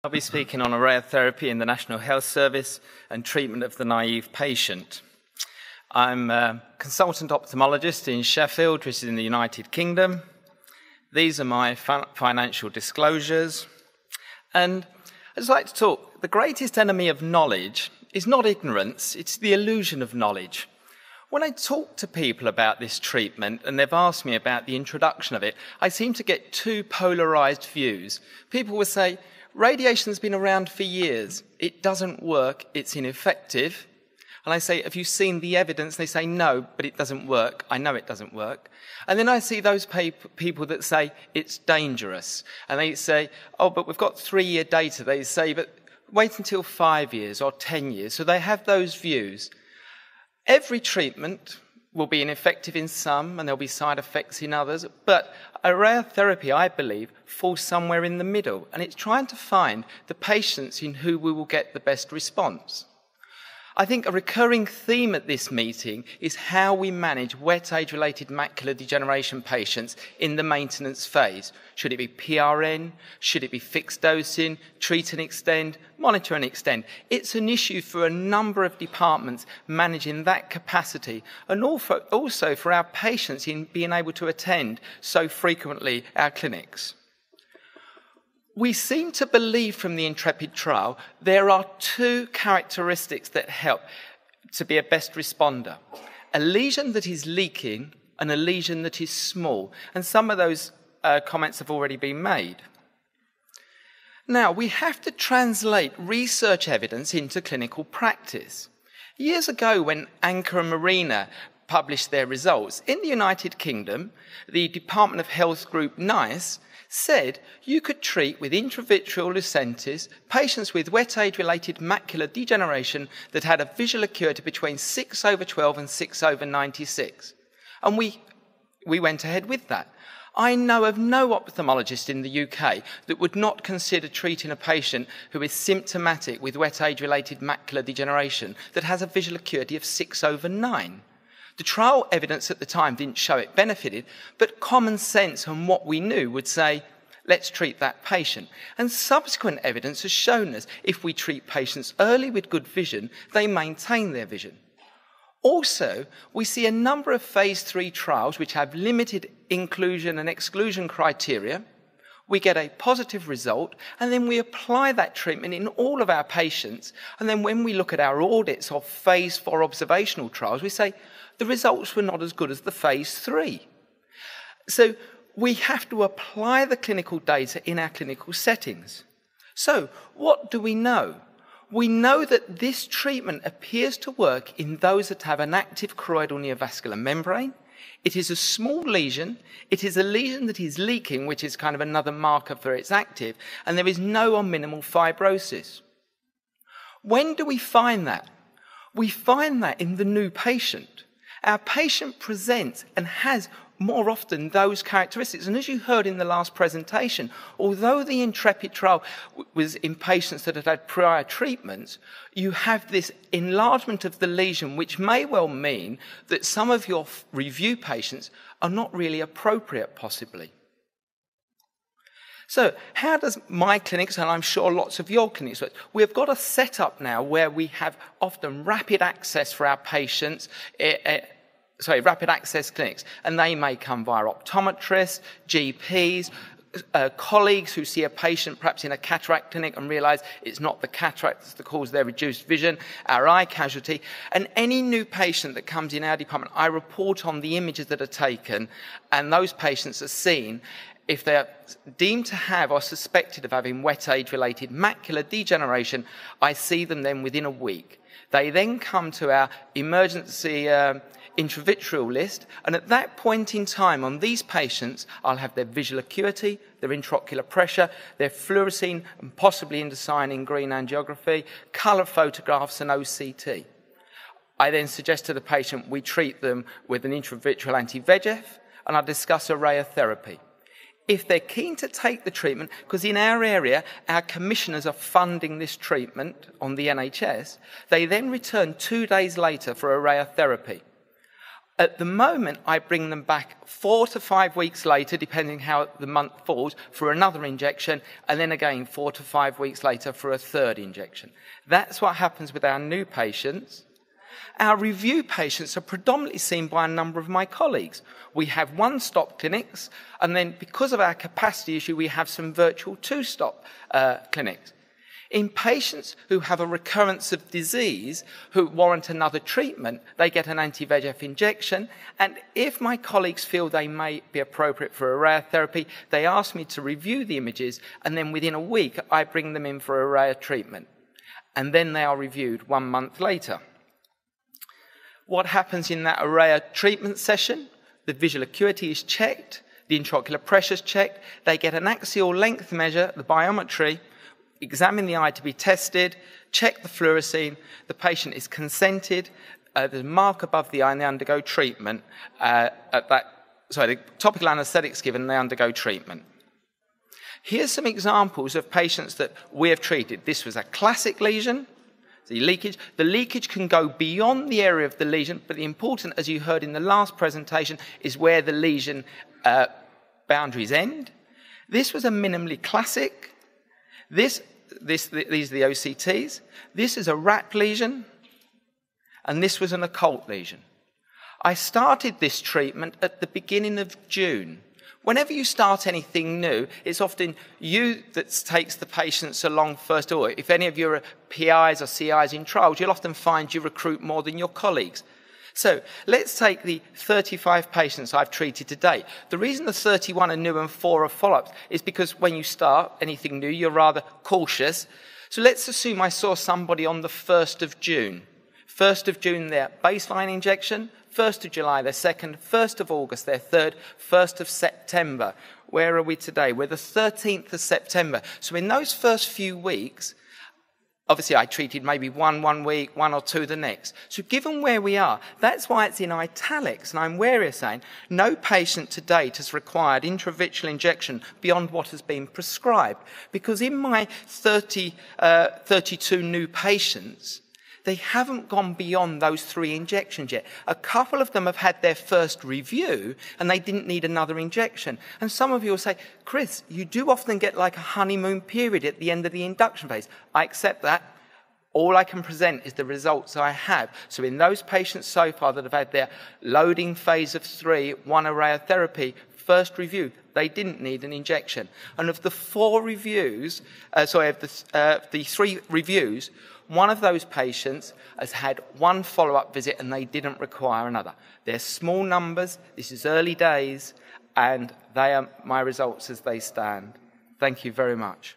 I'll be speaking on Oraya therapy in the National Health Service and treatment of the naive patient. I'm a consultant ophthalmologist in Sheffield, which is in the United Kingdom. These are my financial disclosures. And I'd just like to talk, the greatest enemy of knowledge is not ignorance, it's the illusion of knowledge. When I talk to people about this treatment and they've asked me about the introduction of it, I seem to get two polarized views. People will say, radiation's been around for years. It doesn't work. It's ineffective. And I say, have you seen the evidence? And they say, no, but it doesn't work. I know it doesn't work. And then I see those people that say it's dangerous. And they say, oh, but we've got 3-year data. They say, but wait until 5 years or 10 years. So they have those views. Every treatment will be ineffective in some, and there'll be side effects in others. But Oraya therapy, I believe, falls somewhere in the middle, and it's trying to find the patients in who we will get the best response. I think a recurring theme at this meeting is how we manage wet age-related macular degeneration patients in the maintenance phase. Should it be PRN? Should it be fixed dosing? Treat and extend? Monitor and extend? It's an issue for a number of departments managing that capacity, and also for our patients in being able to attend so frequently our clinics. We seem to believe from the Intrepid trial there are two characteristics that help to be a best responder. A lesion that is leaking and a lesion that is small. And some of those comments have already been made. Now, we have to translate research evidence into clinical practice. Years ago, when Anchor and Marina published their results, in the United Kingdom, the Department of Health group NICE said you could treat with intravitreal Lucentis patients with wet age-related macular degeneration that had a visual acuity between 6/12 and 6/96. And we went ahead with that. I know of no ophthalmologist in the UK that would not consider treating a patient who is symptomatic with wet age-related macular degeneration that has a visual acuity of 6/9. The trial evidence at the time didn't show it benefited, but common sense and what we knew would say, let's treat that patient. And subsequent evidence has shown us if we treat patients early with good vision, they maintain their vision. Also, we see a number of phase 3 trials which have limited inclusion and exclusion criteria. We get a positive result, and then we apply that treatment in all of our patients. And then when we look at our audits of phase 4 observational trials, we say, the results were not as good as the phase 3. So we have to apply the clinical data in our clinical settings. So what do we know? We know that this treatment appears to work in those that have an active choroidal neovascular membrane. It is a small lesion. It is a lesion that is leaking, which is kind of another marker for it's active, and there is no or minimal fibrosis. When do we find that? We find that in the new patient. Our patient presents and has more often those characteristics. And as you heard in the last presentation, although the Intrepid trial was in patients that had had prior treatments, you have this enlargement of the lesion, which may well mean that some of your review patients are not really appropriate, possibly. So how does my clinics, and I'm sure lots of your clinics work? We've got a setup now where we have often rapid access for our patients, rapid access clinics, and they may come via optometrists, GPs, colleagues who see a patient perhaps in a cataract clinic and realise it's not the cataract that's the cause of their reduced vision, our eye casualty. And any new patient that comes in our department, I report on the images that are taken, and those patients are seen. If they're deemed to have or suspected of having wet age-related macular degeneration, I see them then within a week. They then come to our emergency intravitreal list, and at that point in time on these patients, I'll have their visual acuity, their intraocular pressure, their fluorescein and possibly indocyanin green angiography, colour photographs and OCT. I then suggest to the patient we treat them with an intravitreal anti-VEGF, and I discuss Oraya therapy. If they're keen to take the treatment, because in our area, our commissioners are funding this treatment on the NHS, they then return 2 days later for Oraya therapy. At the moment, I bring them back 4 to 5 weeks later, depending how the month falls, for another injection, and then again 4 to 5 weeks later for a third injection. That's what happens with our new patients. Our review patients are predominantly seen by a number of my colleagues. We have one-stop clinics, and then because of our capacity issue, we have some virtual two-stop clinics. In patients who have a recurrence of disease, who warrant another treatment, they get an anti-VEGF injection, and if my colleagues feel they may be appropriate for Oraya therapy, they ask me to review the images, and then within a week, I bring them in for Oraya treatment. And then they are reviewed 1 month later. What happens in that Oraya treatment session? The visual acuity is checked, the intraocular pressure is checked, they get an axial length measure, the biometry, examine the eye to be tested, check the fluorescein, the patient is consented, there's a mark above the eye and they undergo treatment. The topical anaesthetics given and they undergo treatment. Here's some examples of patients that we have treated. This was a classic lesion. The leakage can go beyond the area of the lesion, but the important, as you heard in the last presentation, is where the lesion boundaries end. This was a minimally classic. These are the OCTs. This is a wrap lesion, and this was an occult lesion. I started this treatment at the beginning of June. Whenever you start anything new, it's often you that takes the patients along first. Or if any of you are PIs or CIs in trials, you'll often find you recruit more than your colleagues. So let's take the 35 patients I've treated to date. The reason the 31 are new and 4 are follow-ups is because when you start anything new, you're rather cautious. So let's assume I saw somebody on the 1st of June. 1st of June, their baseline injection. 1st of July, their second. 1st of August, their third. 1st of September. Where are we today? We're the 13th of September. So in those first few weeks, obviously, I treated maybe one week, 1 or 2 the next. So given where we are, that's why it's in italics, and I'm wary of saying no patient to date has required intravitreal injection beyond what has been prescribed. Because in my 32 new patients, they haven't gone beyond those 3 injections yet. A couple of them have had their first review and they didn't need another injection. And some of you will say, Chris, you do often get like a honeymoon period at the end of the induction phase. I accept that. All I can present is the results I have. So in those patients so far that have had their loading phase of 3, 1 Oraya therapy, first review, they didn't need an injection. And of the 4 reviews, the 3 reviews, one of those patients has had 1 follow-up visit and they didn't require another. They're small numbers, this is early days, and they are my results as they stand. Thank you very much.